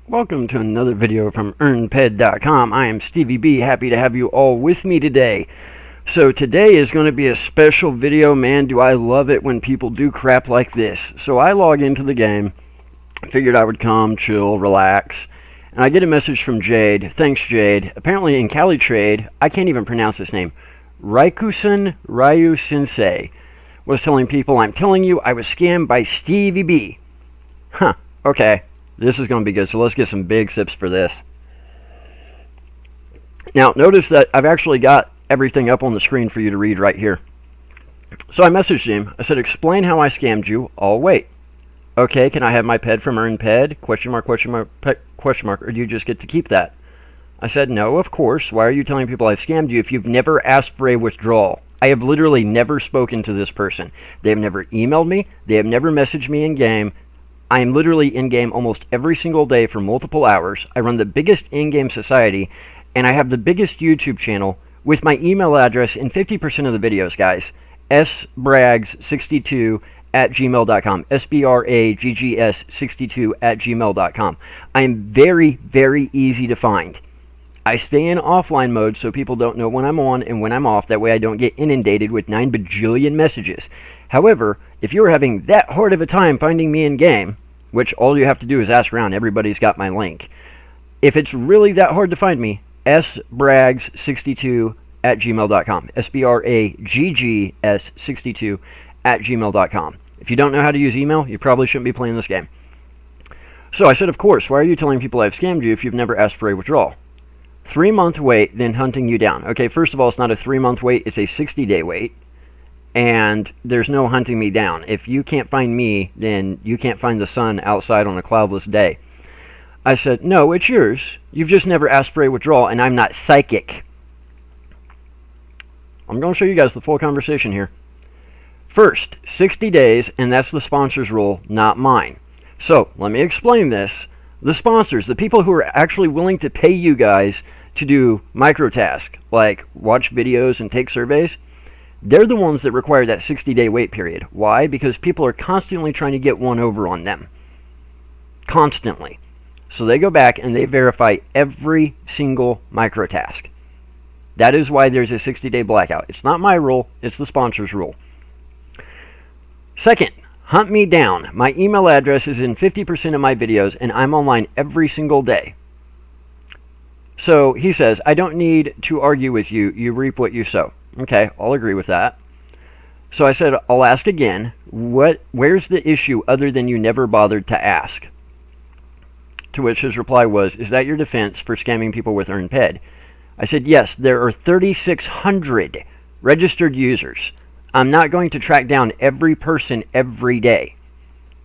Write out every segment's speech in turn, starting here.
Welcome to another video from EarnPED.com. I am StevieB, happy to have you all with me today. So today is going to be a special video. Man, do I love it when people do crap like this. So I log into the game, figured I would come, chill, relax, and I get a message from Jade. Thanks, Jade. Apparently in Calytrade, I can't even pronounce this name, RYU Sensei was telling people, I'm telling you, I was scammed by StevieB. Huh, okay. This is going to be good, so let's get some big sips for this. Now, notice that I've actually got everything up on the screen for you to read right here. So I messaged him. I said, explain how I scammed you. I'll wait. Okay, can I have my PED from EarnPED? Question mark, question mark, question mark, or do you just get to keep that? I said, no, of course. Why are you telling people I've scammed you if you've never asked for a withdrawal? I have literally never spoken to this person. They have never emailed me. They have never messaged me in-game. I am literally in-game almost every single day for multiple hours. I run the biggest in-game society, and I have the biggest YouTube channel with my email address in 50% of the videos, guys. sbraggs62@gmail.com. sbraggs62@gmail.com. I am very, very easy to find. I stay in offline mode so people don't know when I'm on and when I'm off. That way I don't get inundated with 9 bajillion messages. However, if you're having that hard of a time finding me in-game, which all you have to do is ask around, everybody's got my link. If it's really that hard to find me, sbraggs62@gmail.com. sbraggs62@gmail.com. If you don't know how to use email, you probably shouldn't be playing this game. So I said, of course, why are you telling people I've scammed you if you've never asked for a withdrawal? 3-month wait, then hunting you down. Okay, first of all, it's not a 3-month wait, it's a 60-day wait. And there's no hunting me down. If you can't find me, then you can't find the sun outside on a cloudless day. I said, no, it's yours. You've just never asked for a withdrawal, and I'm not psychic. I'm going to show you guys the full conversation here. First, 60 days, and that's the sponsor's rule, not mine. So, let me explain this. The sponsors, the people who are actually willing to pay you guys to do microtasks, like watch videos and take surveys, they're the ones that require that 60-day wait period. Why? Because people are constantly trying to get one over on them. Constantly. So they go back and they verify every single microtask. That is why there's a 60-day blackout. It's not my rule, it's the sponsor's rule. Second, hunt me down. My email address is in 50% of my videos, and I'm online every single day. So he says, I don't need to argue with you. You reap what you sow. Okay, I'll agree with that. So I said, I'll ask again, where's the issue other than you never bothered to ask? To which his reply was, is that your defense for scamming people with EarnPED? I said, yes, there are 3,600 registered users. I'm not going to track down every person every day.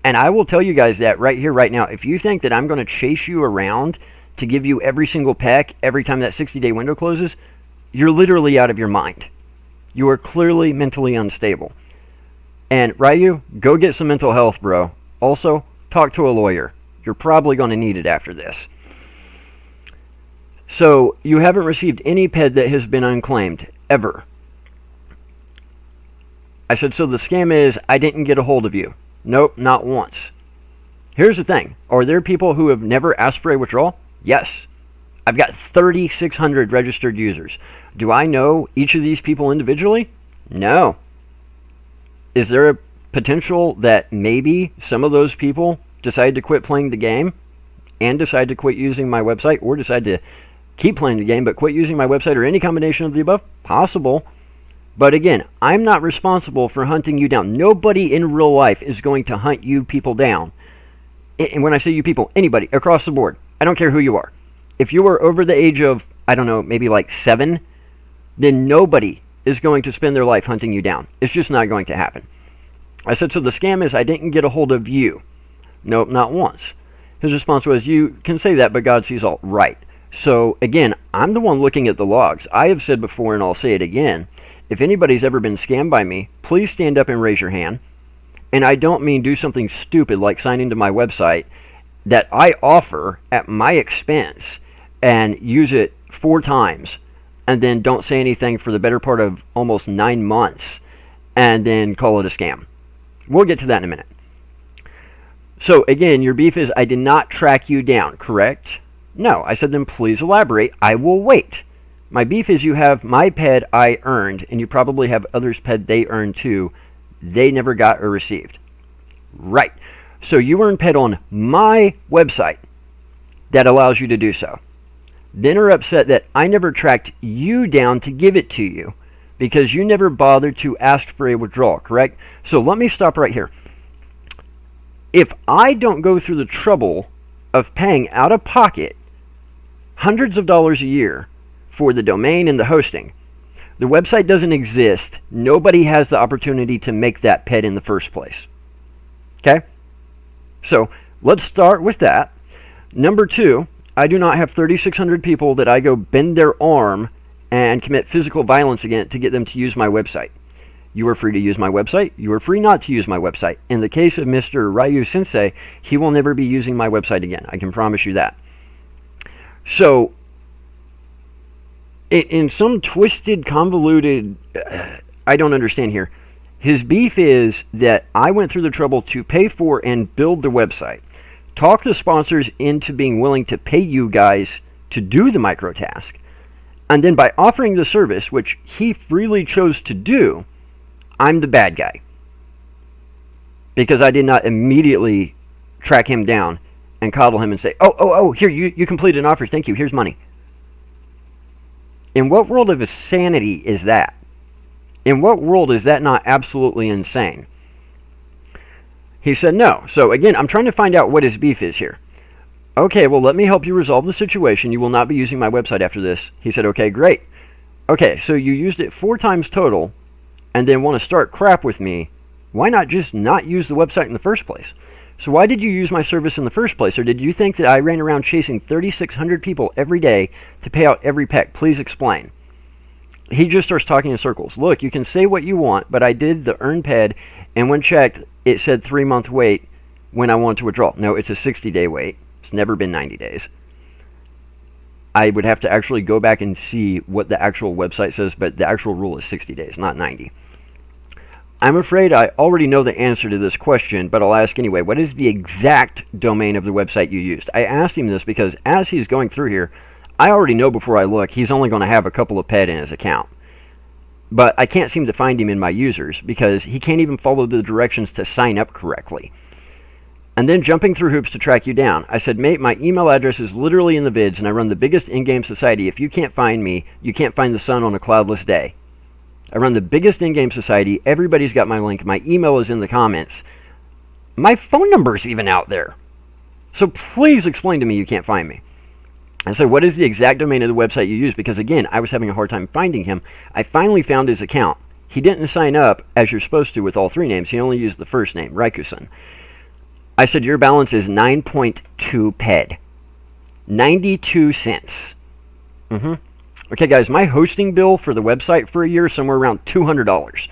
And I will tell you guys that right here, right now. If you think that I'm going to chase you around to give you every single peck every time that 60-day window closes, you're literally out of your mind. You are clearly mentally unstable. And RYU, go get some mental health, bro. Also, talk to a lawyer. You're probably going to need it after this. So, you haven't received any PED that has been unclaimed, ever. I said, so the scam is, I didn't get a hold of you. Nope, not once. Here's the thing. Are there people who have never asked for a withdrawal? Yes. I've got 3,600 registered users. Do I know each of these people individually? No. Is there a potential that maybe some of those people decide to quit playing the game and decide to quit using my website, or decide to keep playing the game but quit using my website, or any combination of the above? Possible. But again, I'm not responsible for hunting you down. Nobody in real life is going to hunt you people down. And when I say you people, anybody across the board. I don't care who you are. If you are over the age of, I don't know, maybe like 7, then nobody is going to spend their life hunting you down. It's just not going to happen. I said, so the scam is, I didn't get a hold of you. Nope, not once. His response was, you can say that, but God sees all. Right. So again, I'm the one looking at the logs. I have said before, and I'll say it again, if anybody's ever been scammed by me, please stand up and raise your hand. And I don't mean do something stupid like sign into my website that I offer at my expense and use it 4 times, and then don't say anything for the better part of almost 9 months, and then call it a scam. We'll get to that in a minute. So again, your beef is I did not track you down, correct? No. I said, then please elaborate. I will wait. My beef is you have my PED I earned, and you probably have others' PED they earned too. They never got or received. Right. So you earn PED on my website that allows you to do so. Then are upset that I never tracked you down to give it to you because you never bothered to ask for a withdrawal, correct? So let me stop right here. If I don't go through the trouble of paying out of pocket hundreds of dollars a year for the domain and the hosting, the website doesn't exist. Nobody has the opportunity to make that PED in the first place. Okay? So let's start with that. Number two, I do not have 3,600 people that I go bend their arm and commit physical violence against to get them to use my website. You are free to use my website. You are free not to use my website. In the case of Mr. RYU Sensei, he will never be using my website again. I can promise you that. So, in some twisted, convoluted, I don't understand here, his beef is that I went through the trouble to pay for and build the website, talk the sponsors into being willing to pay you guys to do the micro task, and then by offering the service, which he freely chose to do, I'm the bad guy. Because I did not immediately track him down and coddle him and say, oh, here, you completed an offer, thank you, here's money. In what world of insanity is that? In what world is that not absolutely insane? He said no. So again, I'm trying to find out what his beef is here. Okay, well, let me help you resolve the situation. You will not be using my website after this. He said, okay, great. Okay, so you used it 4 times total and then want to start crap with me. Why not just not use the website in the first place? So why did you use my service in the first place? Or did you think that I ran around chasing 3,600 people every day to pay out every peck? Please explain. He just starts talking in circles. Look, you can say what you want, but I did the EarnPED, and when checked, it said 3-month wait when I wanted to withdraw. No, it's a 60-day wait. It's never been 90 days. I would have to actually go back and see what the actual website says, but the actual rule is 60 days, not 90. I'm afraid I already know the answer to this question, but I'll ask anyway. What is the exact domain of the website you used? I asked him this because as he's going through here, I already know before I look he's only going to have a couple of PED in his account. But I can't seem to find him in my users because he can't even follow the directions to sign up correctly. And then jumping through hoops to track you down. I said, mate, my email address is literally in the vids and I run the biggest in-game society. If you can't find me, you can't find the sun on a cloudless day. I run the biggest in-game society. Everybody's got my link. My email is in the comments. My phone number's even out there. So please explain to me you can't find me. I said, what is the exact domain of the website you use? Because again, I was having a hard time finding him. I finally found his account. He didn't sign up as you're supposed to with all 3 names. He only used the first name, Rikusan. I said, your balance is 9.2 PED. 92 cents. Okay, guys, my hosting bill for the website for a year is somewhere around $200.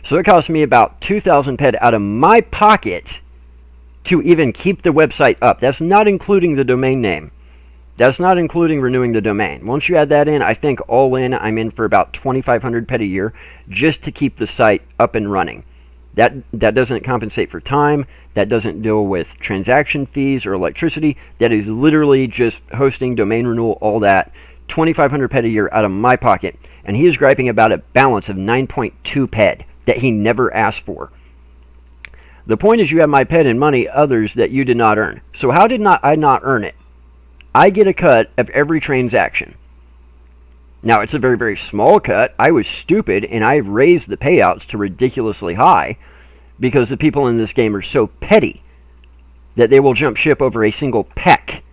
So it cost me about 2,000 PED out of my pocket to even keep the website up. That's not including the domain name. That's not including renewing the domain. Once you add that in, I think all in, I'm in for about 2,500 PED a year just to keep the site up and running. That doesn't compensate for time. That doesn't deal with transaction fees or electricity. That is literally just hosting, domain renewal, all that. 2,500 PED a year out of my pocket, and he is griping about a balance of 9.2 PED that he never asked for. The point is you have my PED and money others that you did not earn. So how did I not earn it? I get a cut of every transaction. Now, it's a very, very small cut. I was stupid, and I raised the payouts to ridiculously high because the people in this game are so petty that they will jump ship over a single peck.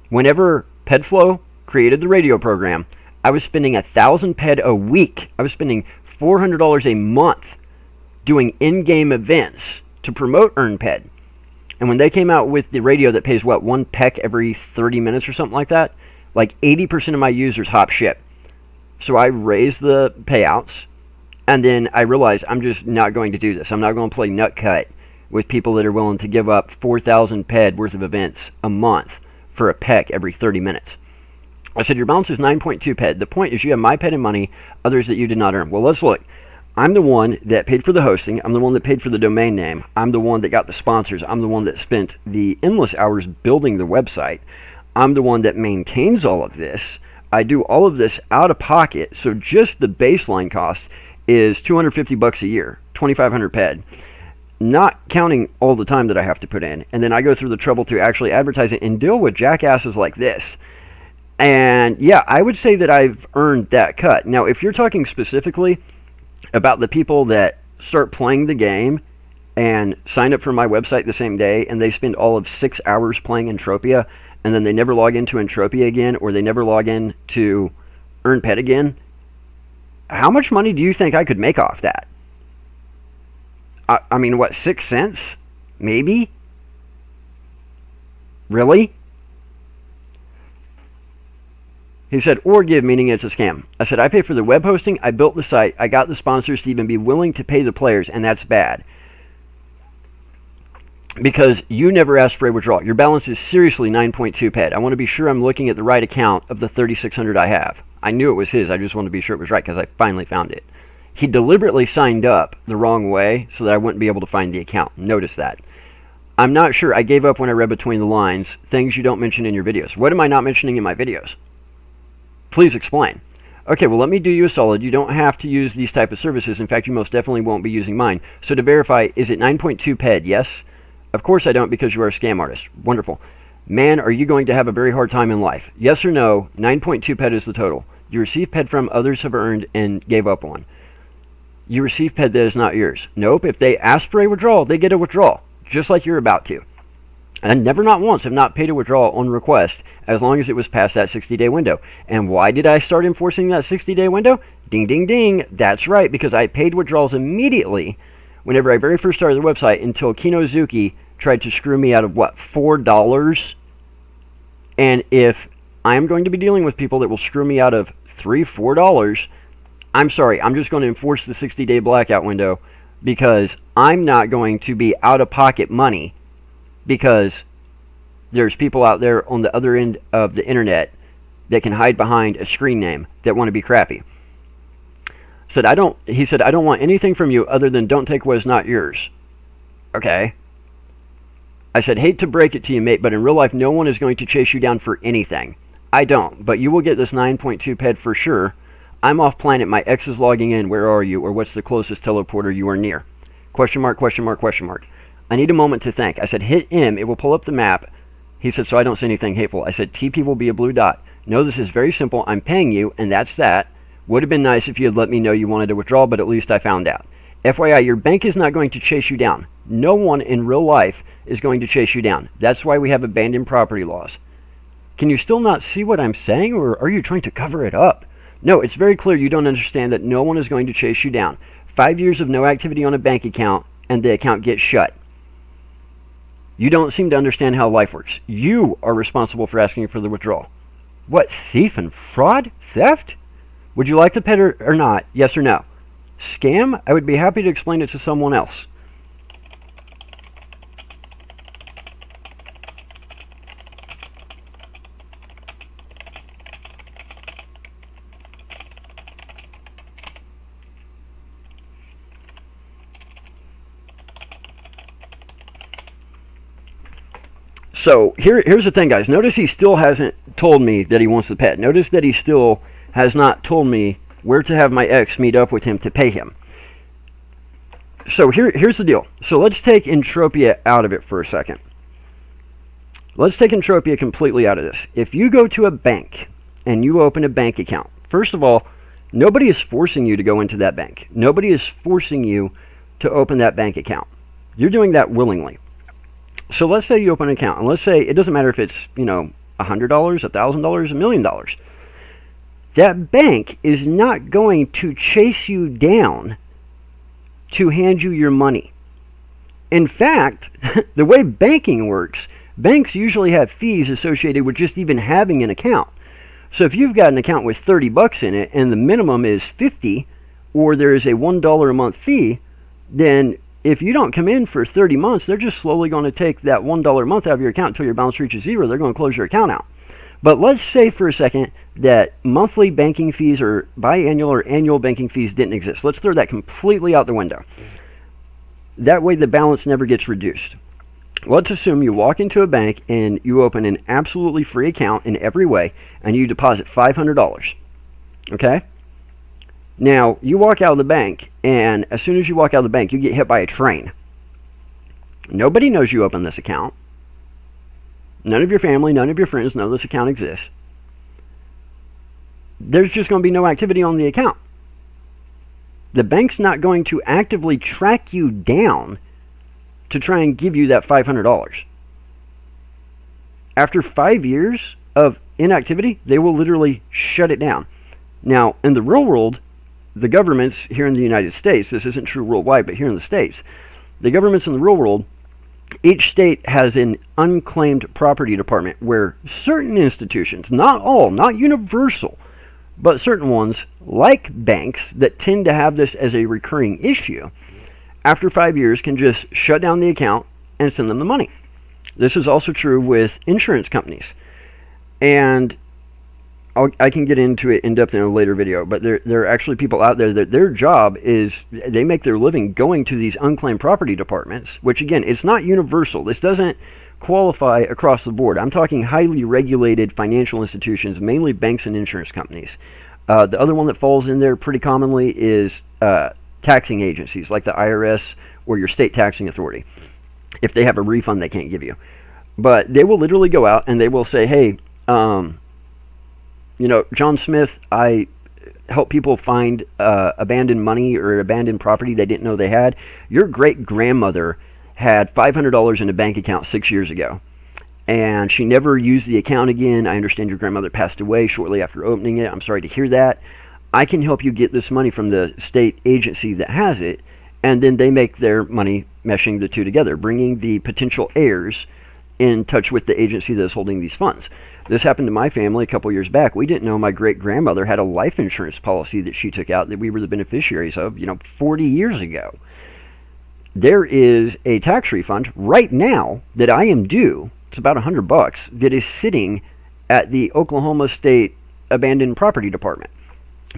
Whenever PEDflow created the radio program, I was spending 1,000 PED a week. I was spending $400 a month doing in-game events to promote EarnPED. And when they came out with the radio that pays, what, 1 peck every 30 minutes or something like that, like 80% of my users hop ship. So I raised the payouts, and then I realized I'm just not going to do this. I'm not going to play nut cut with people that are willing to give up 4,000 PED worth of events a month for a peck every 30 minutes. I said, your balance is 9.2 PED. The point is you have my PED and money, others that you did not earn. Well, let's look. I'm the one that paid for the hosting. I'm the one that paid for the domain name. I'm the one that got the sponsors. I'm the one that spent the endless hours building the website. I'm the one that maintains all of this. I do all of this out of pocket. So just the baseline cost is $250 a year, 2,500 PED. Not counting all the time that I have to put in. And then I go through the trouble to actually advertise it and deal with jackasses like this. And yeah, I would say that I've earned that cut. Now, if you're talking specifically about the people that start playing the game and sign up for my website the same day, and they spend all of 6 hours playing Entropia, and then they never log into Entropia again, or they never log in to EarnPED again, how much money do you think I could make off that? I mean, what, 6 cents? Maybe? Really? He said, or give, meaning it's a scam. I said, I pay for the web hosting, I built the site, I got the sponsors to even be willing to pay the players, and that's bad. Because you never asked for a withdrawal. Your balance is seriously 9.2 PED. I want to be sure I'm looking at the right account of the 3,600 I have. I knew it was his, I just wanted to be sure it was right because I finally found it. He deliberately signed up the wrong way so that I wouldn't be able to find the account. Notice that. I'm not sure. I gave up when I read between the lines. Things you don't mention in your videos. What am I not mentioning in my videos? Please explain. Okay, well, let me do you a solid. You don't have to use these type of services. In fact, you most definitely won't be using mine. So to verify, is it 9.2 PED? Yes? Of course I don't, because you are a scam artist. Wonderful. Man, are you going to have a very hard time in life? Yes or no, 9.2 PED is the total. You receive PED from others have earned and gave up on. You receive PED that is not yours. Nope, if they ask for a withdrawal, they get a withdrawal, just like you're about to. And never, not once, have not paid a withdrawal on request as long as it was past that 60-day window. And why did I start enforcing that 60-day window? Ding, ding, ding. That's right, because I paid withdrawals immediately whenever I very first started the website until Kinozuki tried to screw me out of, what, $4? And if I'm going to be dealing with people that will screw me out of $3, $4, I'm sorry, I'm just going to enforce the 60-day blackout window because I'm not going to be out-of-pocket money because there's people out there on the other end of the internet that can hide behind a screen name that want to be crappy. He said, I don't want anything from you other than don't take what is not yours. Okay. I said, hate to break it to you, mate, but in real life, no one is going to chase you down for anything. I don't, but you will get this 9.2 PED for sure. I'm off planet. My ex is logging in. Where are you? Or what's the closest teleporter you are near? Question mark, question mark, question mark. I need a moment to think. I said, hit M. It will pull up the map. He said, so I don't say anything hateful. I said, TP will be a blue dot. No, this is very simple. I'm paying you, and that's that. Would have been nice if you had let me know you wanted to withdraw, but at least I found out. FYI, your bank is not going to chase you down. No one in real life is going to chase you down. That's why we have abandoned property laws. Can you still not see what I'm saying, or are you trying to cover it up? No, it's very clear you don't understand that no one is going to chase you down. 5 years of no activity on a bank account, and the account gets shut. You don't seem to understand how life works. You are responsible for asking for the withdrawal. What, thief and fraud? Theft? Would you like the pet or not? Yes or no? Scam? I would be happy to explain it to someone else. So here's the thing, guys. Notice he still hasn't told me that he wants the pet. Notice that he still has not told me where to have my ex meet up with him to pay him. So here's the deal. So let's take Entropia out of it for a second. Let's take Entropia completely out of this. If you go to a bank and you open a bank account, first of all, nobody is forcing you to go into that bank. Nobody is forcing you to open that bank account. You're doing that willingly. So let's say you open an account, and let's say it doesn't matter if it's, $100, $1,000, $1 million. That bank is not going to chase you down to hand you your money. In fact, the way banking works, banks usually have fees associated with just even having an account. So if you've got an account with $30 in it and the minimum is $50, or there is a $1 a month fee, then if you don't come in for 30 months, they're just slowly going to take that $1 a month out of your account until your balance reaches zero. They're going to close your account out. But let's say for a second that monthly banking fees or biannual or annual banking fees didn't exist. Let's throw that completely out the window. That way the balance never gets reduced. Let's assume you walk into a bank and you open an absolutely free account in every way and you deposit $500. Okay? Now, you walk out of the bank, and as soon as you walk out of the bank, you get hit by a train. Nobody knows you opened this account. None of your family, none of your friends know this account exists. There's just going to be no activity on the account. The bank's not going to actively track you down to try and give you that $500. After 5 years of inactivity, they will literally shut it down. Now, in the real world, the governments here in the United States, this isn't true worldwide, but here in the States, the governments in the real world, each state has an unclaimed property department where certain institutions, not all, not universal, but certain ones, like banks that tend to have this as a recurring issue, after 5 years can just shut down the account and send them the money. This is also true with insurance companies. And I can get into it in depth in a later video, but there are actually people out there that their job is, they make their living going to these unclaimed property departments, which again, it's not universal. This doesn't qualify across the board. I'm talking highly regulated financial institutions, mainly banks and insurance companies. The other one that falls in there pretty commonly is taxing agencies like the IRS or your state taxing authority. If they have a refund they can't give you. But they will literally go out and they will say, hey, you know, John Smith, I help people find abandoned money or abandoned property they didn't know they had. Your great-grandmother had $500 in a bank account 6 years ago, and she never used the account again. I understand your grandmother passed away shortly after opening it. I'm sorry to hear that. I can help you get this money from the state agency that has it, and then they make their money meshing the two together, bringing the potential heirs in touch with the agency that is holding these funds. This happened to my family a couple years back. We didn't know my great-grandmother had a life insurance policy that she took out that we were the beneficiaries of, 40 years ago. There is a tax refund right now that I am due. It's about $100 that is sitting at the Oklahoma State Abandoned Property Department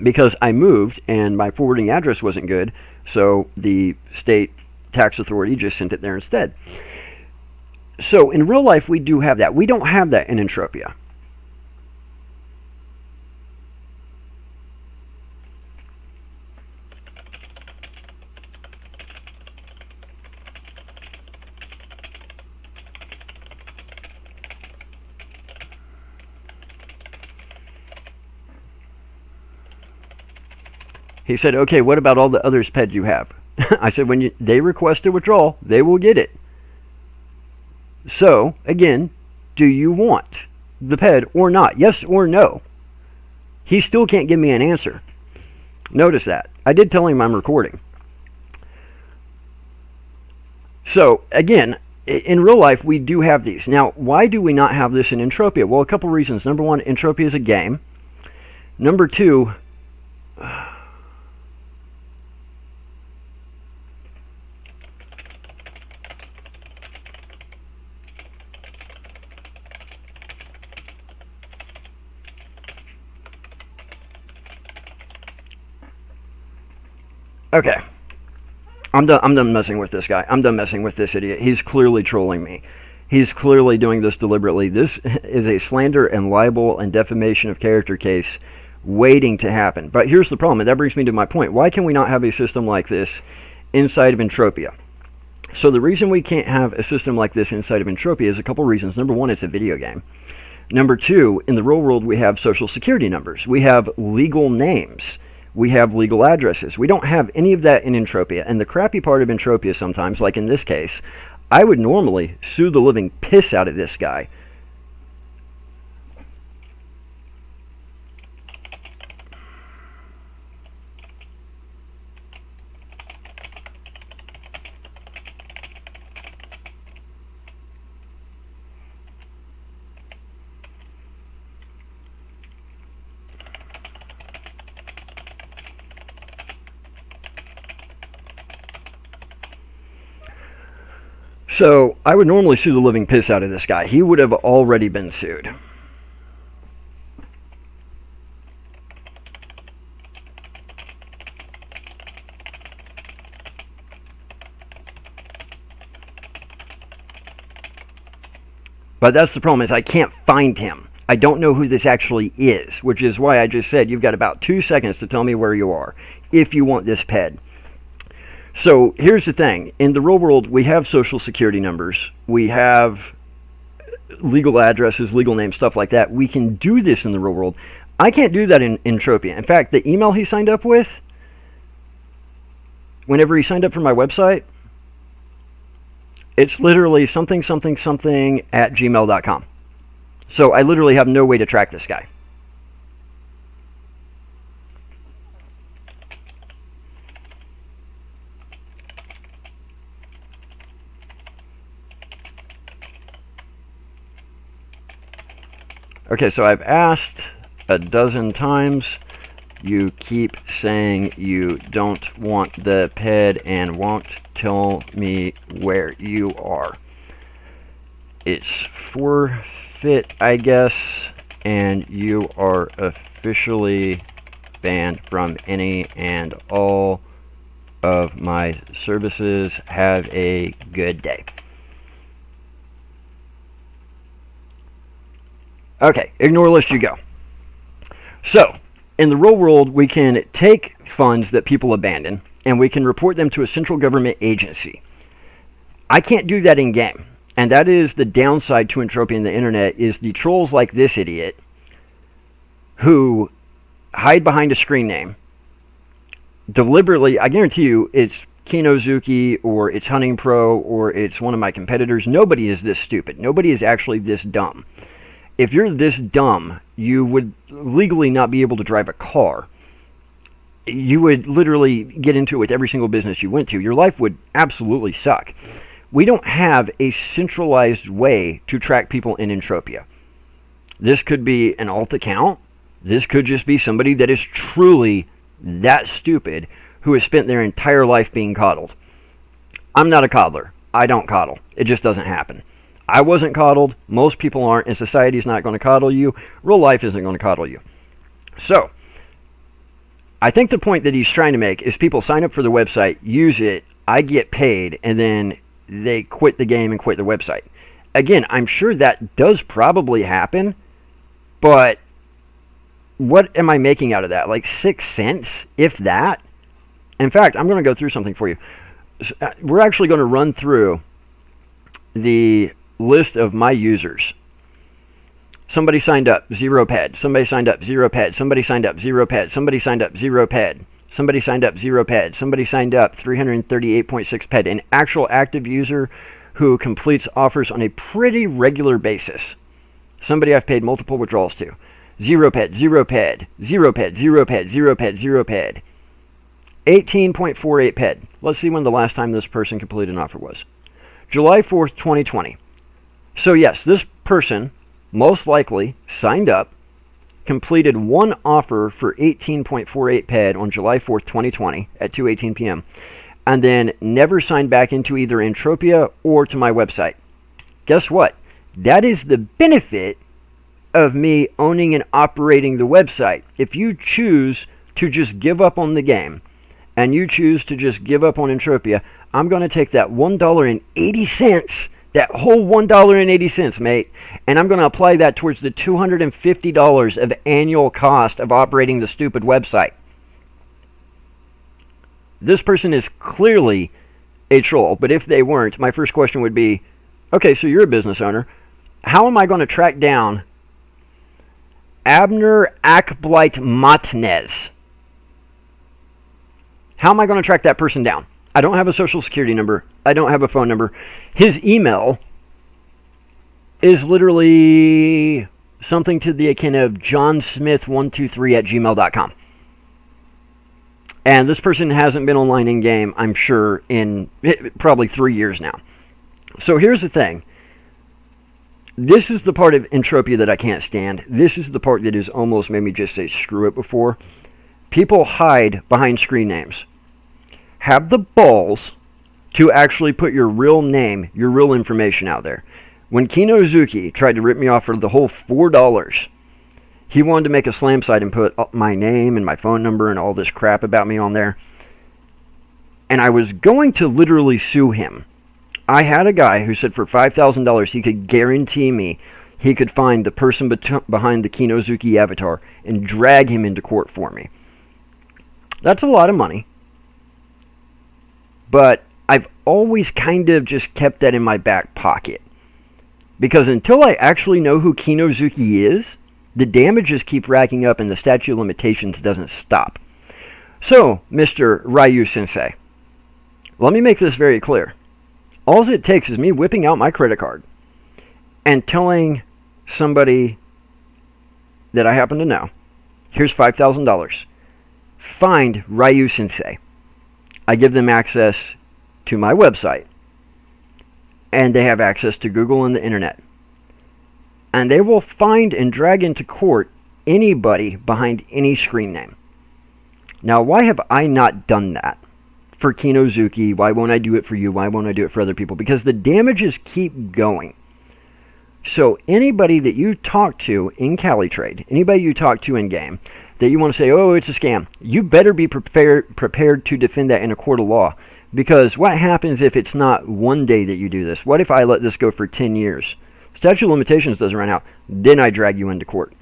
because I moved and my forwarding address wasn't good, so the state tax authority just sent it there instead. So in real life, we do have that. We don't have that in Entropia. He said, okay, what about all the others PED you have? I said, when they request a withdrawal, they will get it. So, again, do you want the PED or not? Yes or no? He still can't give me an answer. Notice that. I did tell him I'm recording. So, again, in real life, we do have these. Now, why do we not have this in Entropia? Well, a couple reasons. Number one, Entropia is a game. Number two, okay, I'm done messing with this guy. I'm done messing with this idiot. He's clearly trolling me. He's clearly doing this deliberately. This is a slander and libel and defamation of character case waiting to happen. But here's the problem, and that brings me to my point. Why can we not have a system like this inside of Entropia? So the reason we can't have a system like this inside of Entropia is a couple reasons. Number one, it's a video game. Number two, in the real world, we have social security numbers. We have legal names. We have legal addresses. We don't have any of that in Entropia. And the crappy part of Entropia sometimes, like in this case, I would normally sue the living piss out of this guy. So I would normally sue the living piss out of this guy. He would have already been sued. But that's the problem, is I can't find him. I don't know who this actually is, which is why I just said you've got about 2 seconds to tell me where you are if you want this PED. So here's the thing. In the real world, we have social security numbers. We have legal addresses, legal names, stuff like that. We can do this in the real world. I can't do that in Entropia. In fact, the email he signed up with, whenever he signed up for my website, it's literally something, something, something at gmail.com. So I literally have no way to track this guy. Okay, so I've asked a dozen times. You keep saying you don't want the PED and won't tell me where you are. It's forfeit, I guess, and you are officially banned from any and all of my services. Have a good day. Okay, ignore list you go. So, in the real world, we can take funds that people abandon and we can report them to a central government agency. I can't do that in game. And that is the downside to Entropia and the internet, is the trolls like this idiot who hide behind a screen name. Deliberately, I guarantee you, it's Kinozuki or it's Hunting Pro or it's one of my competitors. Nobody is this stupid. Nobody is actually this dumb. If you're this dumb, you would legally not be able to drive a car. You would literally get into it with every single business you went to. Your life would absolutely suck. We don't have a centralized way to track people in Entropia. This could be an alt account. This could just be somebody that is truly that stupid who has spent their entire life being coddled. I'm not a coddler. I don't coddle. It just doesn't happen. I wasn't coddled. Most people aren't, and society's not going to coddle you. Real life isn't going to coddle you. So, I think the point that he's trying to make is people sign up for the website, use it, I get paid, and then they quit the game and quit the website. Again, I'm sure that does probably happen, but what am I making out of that? Like 6 cents, if that? In fact, I'm going to go through something for you. We're actually going to run through the list of my users. Somebody signed up, 0 PED. Somebody signed up, 0 PED. Somebody signed up, 0 PED. Somebody signed up, 0 PED. Somebody signed up, 0 PED. Somebody signed up, 338.6 PED. An actual active user who completes offers on a pretty regular basis. Somebody I've paid multiple withdrawals to. 0 PED, 0 PED, 0 PED, 0 PED, 0 PED, 0 PED. 18.48 PED. Let's see when the last time this person completed an offer was. July 4th, 2020. So yes, this person most likely signed up, completed one offer for 18.48 PED on July 4th, 2020 at 2:18 p.m. and then never signed back into either Entropia or to my website. Guess what? That is the benefit of me owning and operating the website. If you choose to just give up on the game and you choose to just give up on Entropia, I'm going to take that $1.80, that whole $1.80, mate, and I'm going to apply that towards the $250 of annual cost of operating the stupid website. This person is clearly a troll, but if they weren't, my first question would be, okay, so you're a business owner. How am I going to track down Abner Akblight Matnez? How am I going to track that person down? I don't have a social security number. I don't have a phone number. His email is literally something to the akin of johnsmith123@gmail.com. And this person hasn't been online in-game, I'm sure, in probably 3 years now. So here's the thing. This is the part of Entropia that I can't stand. This is the part that has almost made me just say screw it before. People hide behind screen names. Have the balls to actually put your real name, your real information out there. When Kinozuki tried to rip me off for the whole $4, he wanted to make a slam site and put my name and my phone number and all this crap about me on there. And I was going to literally sue him. I had a guy who said for $5,000 he could guarantee me he could find the person behind the Kinozuki avatar and drag him into court for me. That's a lot of money. But I've always kind of just kept that in my back pocket. Because until I actually know who Kinozuki is, the damages keep racking up and the statute of limitations doesn't stop. So, Mr. RYU Sensei, let me make this very clear. All it takes is me whipping out my credit card and telling somebody that I happen to know, here's $5,000. Find RYU Sensei. I give them access to my website. And they have access to Google and the internet. And they will find and drag into court anybody behind any screen name. Now, why have I not done that for Kinozuki? Why won't I do it for you? Why won't I do it for other people? Because the damages keep going. So anybody that you talk to in Calytrade, anybody you talk to in game, that you want to say, oh, it's a scam, you better be prepared to defend that in a court of law. Because what happens if it's not one day that you do this? What if I let this go for 10 years? Statute of limitations doesn't run out. Then I drag you into court.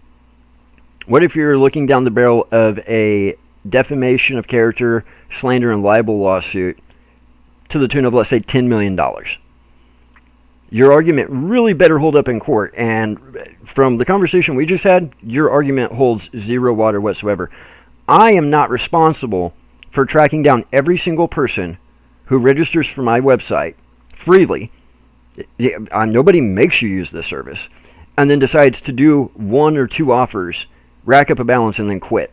What if you're looking down the barrel of a defamation of character, slander, and libel lawsuit to the tune of, let's say, $10 million? Your argument really better hold up in court. And from the conversation we just had, your argument holds zero water whatsoever. I am not responsible for tracking down every single person who registers for my website freely. Nobody makes you use this service. And then decides to do one or two offers, rack up a balance, and then quit.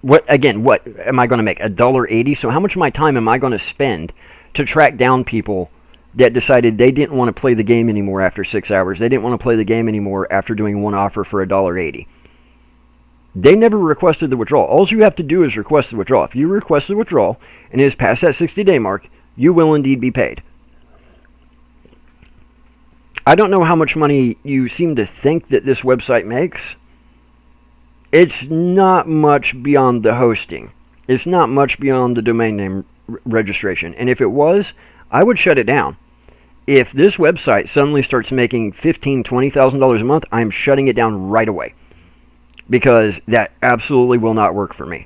What am I going to make? $1.80? So how much of my time am I going to spend to track down people that decided they didn't want to play the game anymore after 6 hours? They didn't want to play the game anymore after doing one offer for $1.80. They never requested the withdrawal. All you have to do is request the withdrawal. If you request the withdrawal and it is past that 60-day mark, you will indeed be paid. I don't know how much money you seem to think that this website makes. It's not much beyond the hosting. It's not much beyond the domain name registration. And if it was, I would shut it down. If this website suddenly starts making $15,000, $20,000 a month, I'm shutting it down right away. Because that absolutely will not work for me.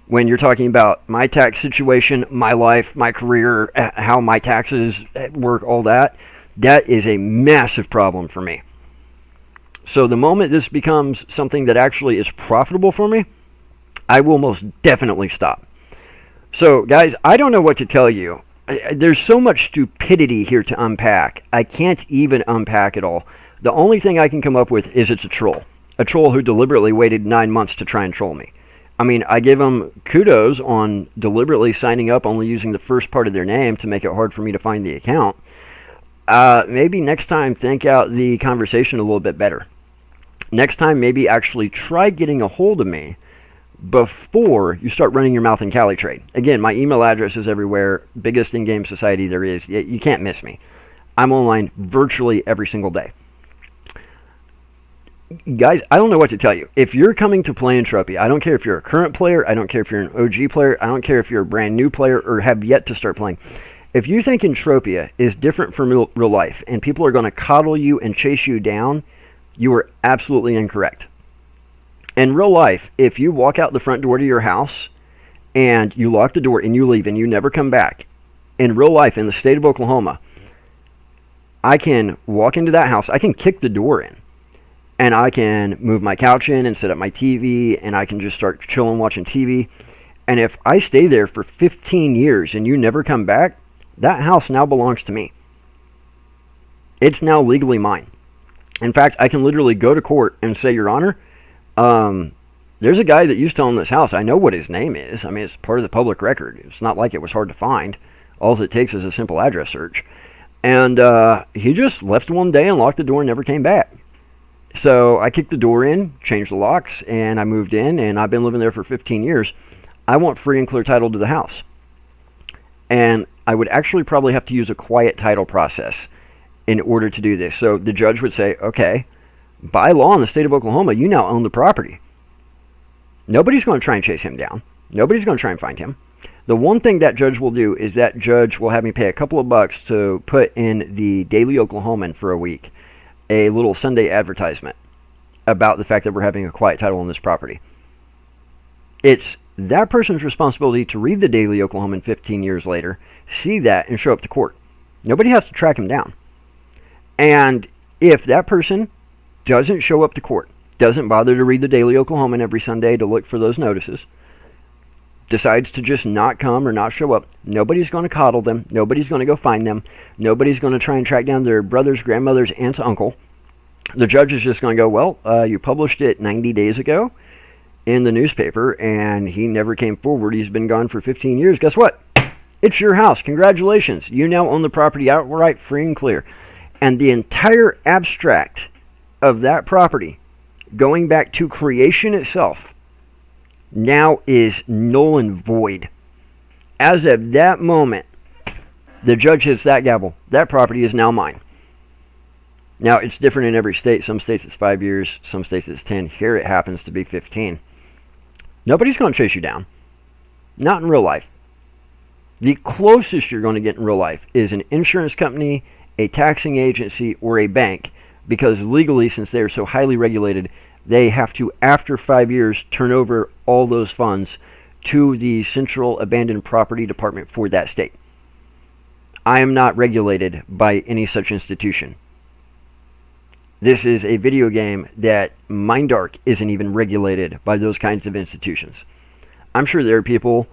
When you're talking about my tax situation, my life, my career, how my taxes work, all that, that is a massive problem for me. So the moment this becomes something that actually is profitable for me, I will most definitely stop. So guys, I don't know what to tell you. There's so much stupidity here to unpack. I can't even unpack it all. The only thing I can come up with is it's a troll. A troll who deliberately waited 9 months to try and troll me. I mean, I give them kudos on deliberately signing up, only using the first part of their name to make it hard for me to find the account. Maybe next time think out the conversation a little bit better. Next time maybe actually try getting a hold of me before you start running your mouth in Calytrade. Again, my email address is everywhere. Biggest in-game society there is. You can't miss me. I'm online virtually every single day. Guys, I don't know what to tell you. If you're coming to play Entropia, I don't care if you're a current player, I don't care if you're an OG player, I don't care if you're a brand new player or have yet to start playing. If you think Entropia is different from real life and people are going to coddle you and chase you down, you are absolutely incorrect. In real life, if you walk out the front door to your house and you lock the door and you leave and you never come back, in real life in the state of Oklahoma, I can walk into that house, I can kick the door in. And I can move my couch in and set up my TV, and I can just start chilling watching TV. And if I stay there for 15 years and you never come back, that house now belongs to me. It's now legally mine. In fact, I can literally go to court and say, Your Honor, there's a guy that used to own this house. I know what his name is. I mean, it's part of the public record. It's not like it was hard to find. All it takes is a simple address search. And he just left one day and locked the door and never came back. So I kicked the door in, changed the locks, and I moved in, and I've been living there for 15 years. I want free and clear title to the house. And I would actually probably have to use a quiet title process in order to do this. So the judge would say, okay, by law in the state of Oklahoma, you now own the property. Nobody's going to try and chase him down. Nobody's going to try and find him. The one thing that judge will do is that judge will have me pay a couple of bucks to put in the Daily Oklahoman for a week, a little Sunday advertisement about the fact that we're having a quiet title on this property. It's that person's responsibility to read the Daily Oklahoman 15 years later, see that, and show up to court. Nobody has to track him down. And if that person doesn't show up to court, doesn't bother to read the Daily Oklahoman every Sunday to look for those notices, decides to just not come or not show up, nobody's going to coddle them, nobody's going to go find them, nobody's going to try and track down their brother's, grandmother's, aunt's, uncle. The judge is just going to go, well, you published it 90 days ago in the newspaper, and he never came forward. He's been gone for 15 years. Guess what? It's your house. Congratulations. You now own the property outright, free and clear. And the entire abstract of that property, going back to creation itself, now is null and void. As of that moment, the judge hits that gavel. That property is now mine. Now, it's different in every state. Some states it's 5 years. Some states it's 10. Here it happens to be 15. Nobody's going to chase you down. Not in real life. The closest you're going to get in real life is an insurance company, a taxing agency, or a bank, because legally, since they are so highly regulated, they have to, after 5 years, turn over all those funds to the Central Abandoned Property Department for that state. I am not regulated by any such institution. This is a video game that Mindark isn't even regulated by those kinds of institutions. I'm sure there are people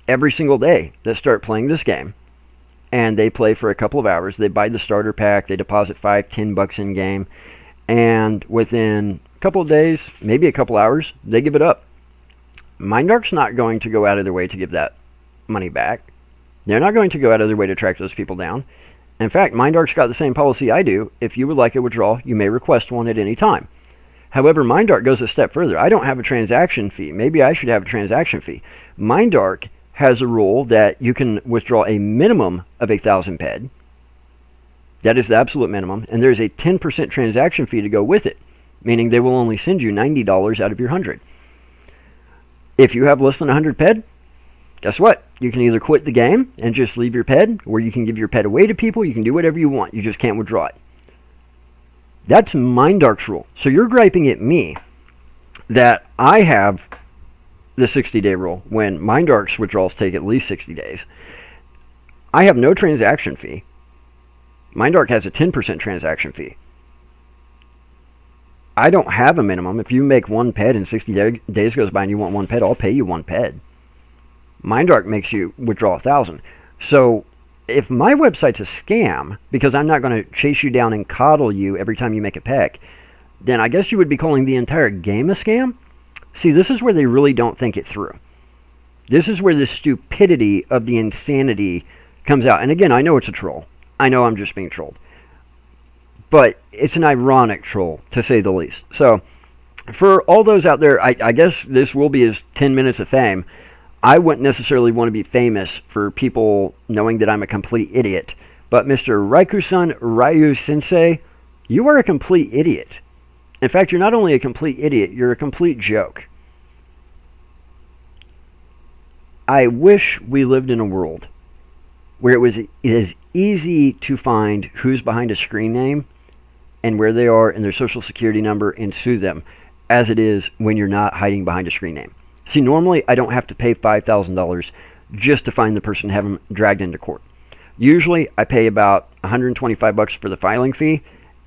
every single day that start playing this game, and they play for a couple of hours. They buy the starter pack, they deposit $5-10 in game, and within a couple of days, maybe a couple hours, they give it up. Mindark's not going to go out of their way to give that money back. They're not going to go out of their way to track those people down. In fact, Mindark's got the same policy I do. If you would like a withdrawal, you may request one at any time. However, Mindark goes a step further. I don't have a transaction fee. Maybe I should have a transaction fee. Mindark has a rule that you can withdraw a minimum of 1,000 PED. That is the absolute minimum. And there's a 10% transaction fee to go with it, meaning they will only send you $90 out of your 100. If you have less than 100 PED, guess what? You can either quit the game and just leave your PED, or you can give your PED away to people. You can do whatever you want. You just can't withdraw it. That's Mindark's rule. So you're griping at me that I have the 60-day rule when Mindark's withdrawals take at least 60 days. I have no transaction fee. Mindark has a 10% transaction fee. I don't have a minimum. If you make one PED and 60 days goes by and you want one PED, I'll pay you one PED. Mindark makes you withdraw 1,000. So if my website's a scam, because I'm not going to chase you down and coddle you every time you make a PEC, then I guess you would be calling the entire game a scam? See, this is where they really don't think it through. This is where the stupidity of the insanity comes out. And again, I know it's a troll. I know I'm just being trolled. But it's an ironic troll, to say the least. So for all those out there, I guess this will be his 10 minutes of fame. I wouldn't necessarily want to be famous for people knowing that I'm a complete idiot. But Mr. Raiku-san, RYU Sensei, you are a complete idiot. In fact, you're not only a complete idiot, you're a complete joke. I wish we lived in a world where it was as easy to find who's behind a screen name and where they are and their social security number and sue them as it is when you're not hiding behind a screen name. See, normally I don't have to pay $5,000 just to find the person and have them dragged into court. Usually I pay about $125 for the filing fee,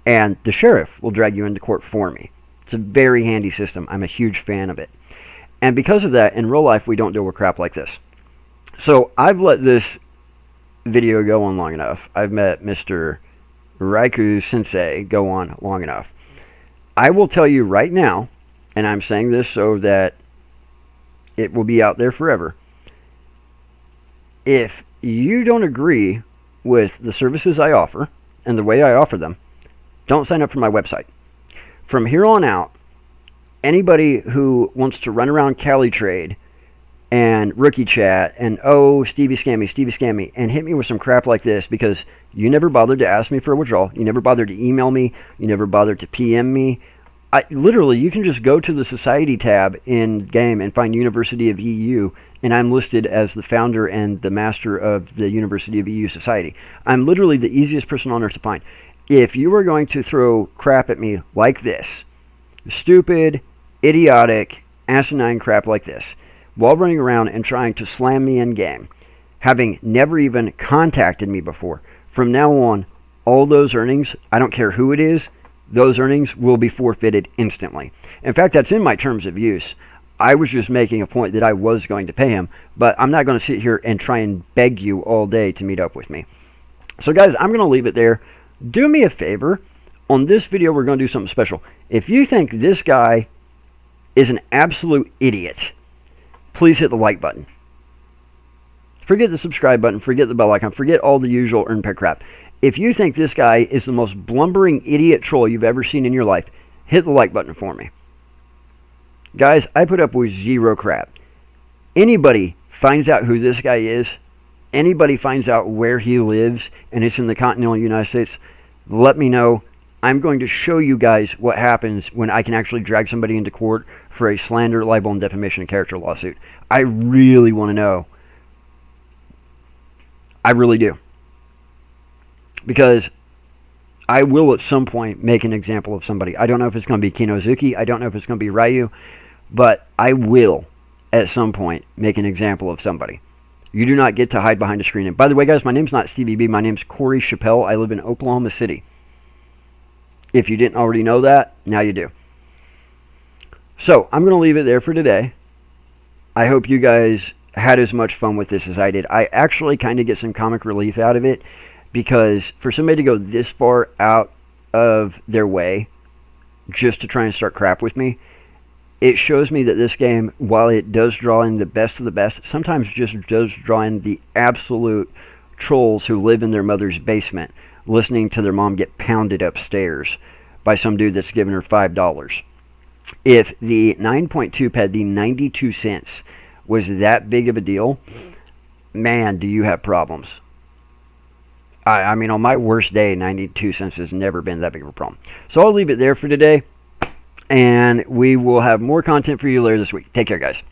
and the sheriff will drag you into court for me. It's a very handy system. I'm a huge fan of it. And because of that, in real life, we don't deal with crap like this. So I've let this video go on long enough. I've met Mr. Raiku Sensei go on long enough. I will tell you right now, and I'm saying this so that it will be out there forever. If you don't agree with the services I offer and the way I offer them, don't sign up for my website. From here on out, anybody who wants to run around Calytrade and rookie chat and, oh, Stevie scam me, and hit me with some crap like this because you never bothered to ask me for a withdrawal, you never bothered to email me, you never bothered to PM me, Literally, you can just go to the Society tab in game and find University of EU, and I'm listed as the founder and the master of the University of EU Society. I'm literally the easiest person on earth to find. If you were going to throw crap at me like this, stupid, idiotic, asinine crap like this, while running around and trying to slam me in game, having never even contacted me before, from now on, all those earnings, I don't care who it is, those earnings will be forfeited instantly. In fact, that's in my terms of use. I was just making a point that I was going to pay him, but I'm not going to sit here and try and beg you all day to meet up with me. So guys, I'm going to leave it there. Do me a favor. On this video, we're going to do something special. If you think this guy is an absolute idiot, please hit the like button. Forget the subscribe button. Forget the bell icon. Forget all the usual EarnPED crap. If you think this guy is the most blumbering idiot troll you've ever seen in your life, hit the like button for me. Guys, I put up with zero crap. Anybody finds out who this guy is, anybody finds out where he lives, and it's in the continental United States, let me know. I'm going to show you guys what happens when I can actually drag somebody into court for a slander, libel, and defamation of character lawsuit. I really want to know. I really do. Because I will at some point make an example of somebody. I don't know if it's going to be Kinozuki. I don't know if it's going to be RYU. But I will at some point make an example of somebody. You do not get to hide behind a screen. And by the way, guys, my name's not StevieB. My name's Corey Chappelle. I live in Oklahoma City. If you didn't already know that, now you do. So I'm going to leave it there for today. I hope you guys had as much fun with this as I did. I actually kind of get some comic relief out of it. Because for somebody to go this far out of their way just to try and start crap with me, it shows me that this game, while it does draw in the best of the best, sometimes just does draw in the absolute trolls who live in their mother's basement, listening to their mom get pounded upstairs by some dude that's giving her $5. If the 9.2 ped, the 92 cents, was that big of a deal, man, do you have problems. I mean, on my worst day, 92 cents has never been that big of a problem. So I'll leave it there for today, and we will have more content for you later this week. Take care, guys.